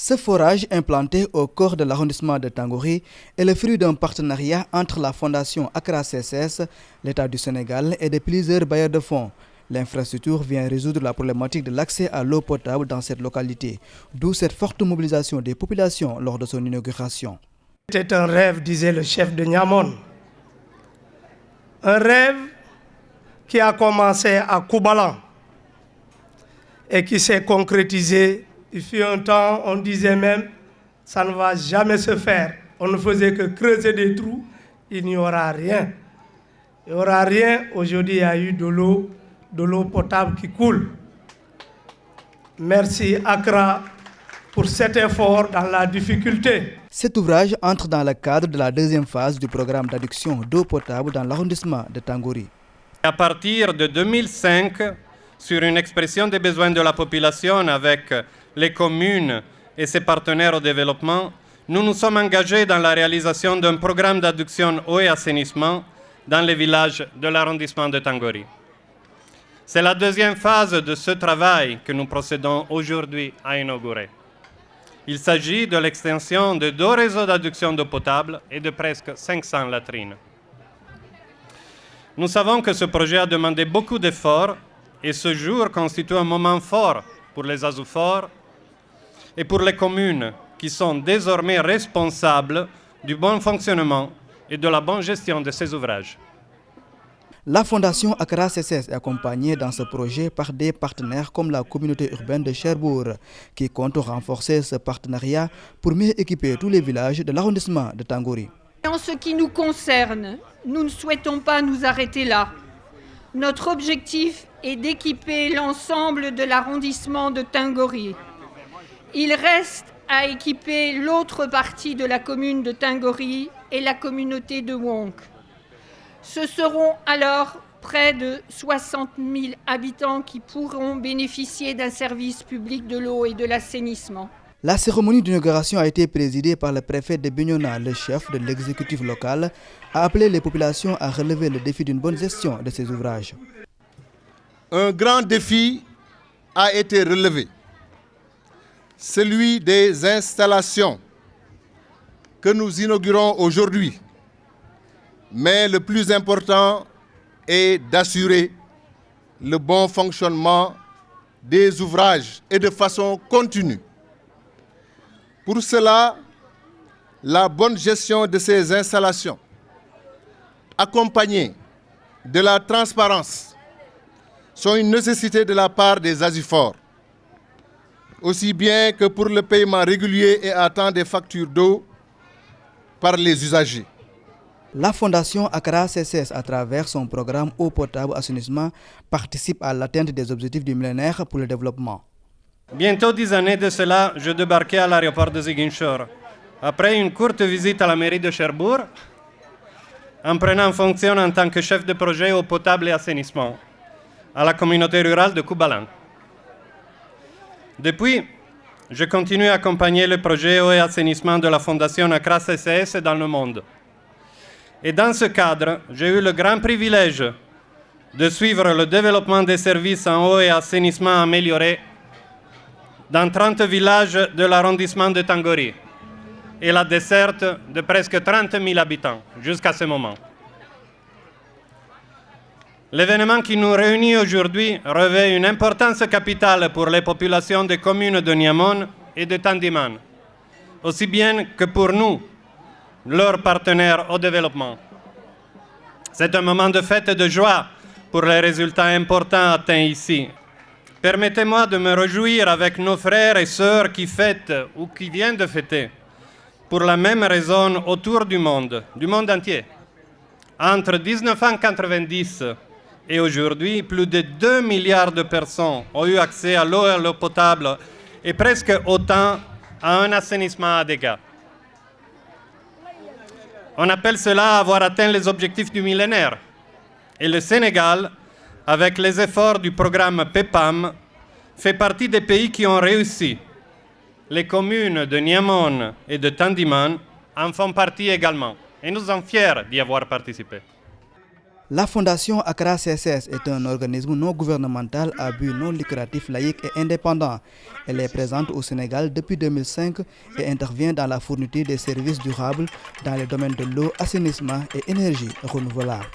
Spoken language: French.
Ce forage implanté au cœur de l'arrondissement de Tangori est le fruit d'un partenariat entre la Fondation Accra CSS, l'État du Sénégal et de plusieurs bailleurs de fonds. L'infrastructure vient résoudre la problématique de l'accès à l'eau potable dans cette localité, d'où cette forte mobilisation des populations lors de son inauguration. C'était un rêve, disait le chef de Niamone. Un rêve qui a commencé à Koubalan et qui s'est concrétisé. Il fut un temps, on disait même, ça ne va jamais se faire. On ne faisait que creuser des trous, il n'y aura rien. Il n'y aura rien. Aujourd'hui, il y a eu de l'eau potable qui coule. Merci Accra pour cet effort dans la difficulté. Cet ouvrage entre dans le cadre de la deuxième phase du programme d'adduction d'eau potable dans l'arrondissement de Tangori. À partir de 2005, sur une expression des besoins de la population avec les communes et ses partenaires au développement, nous nous sommes engagés dans la réalisation d'un programme d'adduction eau et assainissement dans les villages de l'arrondissement de Tangori. C'est la deuxième phase de ce travail que nous procédons aujourd'hui à inaugurer. Il s'agit de l'extension de 2 réseaux d'adduction d'eau potable et de presque 500 latrines. Nous savons que ce projet a demandé beaucoup d'efforts et ce jour constitue un moment fort pour les Azouforts et pour les communes qui sont désormais responsables du bon fonctionnement et de la bonne gestion de ces ouvrages. La Fondation Accra CSS est accompagnée dans ce projet par des partenaires comme la communauté urbaine de Cherbourg, qui compte renforcer ce partenariat pour mieux équiper tous les villages de l'arrondissement de Tangori. En ce qui nous concerne, nous ne souhaitons pas nous arrêter là. Notre objectif est d'équiper l'ensemble de l'arrondissement de Tangori. Il reste à équiper l'autre partie de la commune de Tangori et la communauté de Wonk. Ce seront alors près de 60 000 habitants qui pourront bénéficier d'un service public de l'eau et de l'assainissement. La cérémonie d'inauguration a été présidée par le préfet de Bignona. Le chef de l'exécutif local a appelé les populations à relever le défi d'une bonne gestion de ces ouvrages. Un grand défi a été relevé, celui des installations que nous inaugurons aujourd'hui. Mais le plus important est d'assurer le bon fonctionnement des ouvrages et de façon continue. Pour cela, la bonne gestion de ces installations, accompagnée de la transparence, sont une nécessité de la part des Azouforts, aussi bien que pour le paiement régulier et à temps des factures d'eau par les usagers. La Fondation Accra CSS, à travers son programme eau potable assainissement, participe à l'atteinte des objectifs du millénaire pour le développement. Bientôt 10 années de cela, je débarquais à l'aéroport de Ziguinchor. Après une courte visite à la mairie de Cherbourg, en prenant fonction en tant que chef de projet eau potable et assainissement à la communauté rurale de Koubalan. Depuis, je continue à accompagner le projet eau et assainissement de la Fondation Accra CSS dans le monde. Et dans ce cadre, j'ai eu le grand privilège de suivre le développement des services en eau et assainissement améliorés dans 30 villages de l'arrondissement de Tangori et la desserte de presque 30 000 habitants jusqu'à ce moment. L'événement qui nous réunit aujourd'hui revêt une importance capitale pour les populations des communes de Niamone et de Tandiman, aussi bien que pour nous, leurs partenaires au développement. C'est un moment de fête et de joie pour les résultats importants atteints ici. Permettez-moi de me réjouir avec nos frères et sœurs qui fêtent ou qui viennent de fêter, pour la même raison autour du monde entier. Entre 1990 et aujourd'hui, plus de 2 milliards de personnes ont eu accès à l'eau et à l'eau potable et presque autant à un assainissement adéquat. On appelle cela avoir atteint les objectifs du millénaire. Et le Sénégal, avec les efforts du programme PEPAM, fait partie des pays qui ont réussi. Les communes de Niamone et de Tandiman en font partie également. Et nous sommes fiers d'y avoir participé. La Fondation Accra CSS est un organisme non gouvernemental à but non lucratif, laïque et indépendant. Elle est présente au Sénégal depuis 2005 et intervient dans la fourniture des services durables dans les domaines de l'eau, assainissement et énergie renouvelable.